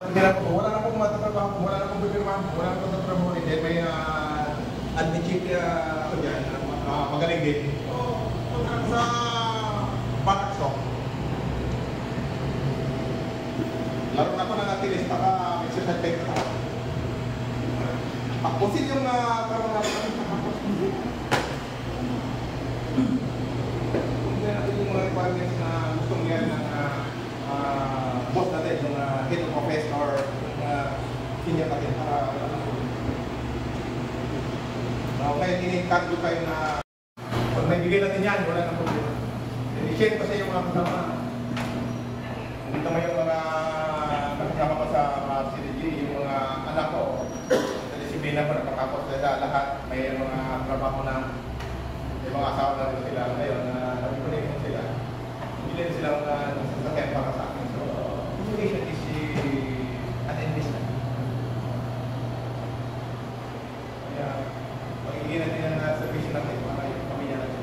Wala na pong matatrabaho, wala na pong bibirmahan, wala na pong tatrabaho. Hindi, may admit ako dyan, magaling din. Sa Bakasok, laro na ko ng atilis, baka exercise tayo na ako. Tapusin yung trabaho natin sa Bakasok. Kung natin yung mga requirements na gustong yan ng boss natin, yung head of office or senior natin para kaya ini-encourage kayo na pag naibigay natin yan, wala nang problema. I-share ko sa iyo mga kasama. Nandito mo yung mga nakasama ko sa CDG, yung mga anak ko. Sa disiplina ko nakakapos sa lahat. May mga trabaho na may mga asawa na rin sila ngayon na nabibigay mo sila. Hindi rin silang nasasakyan para sa akin. So, education is an investment. Kaya, magiging natin ang service natin para yung pamilya natin.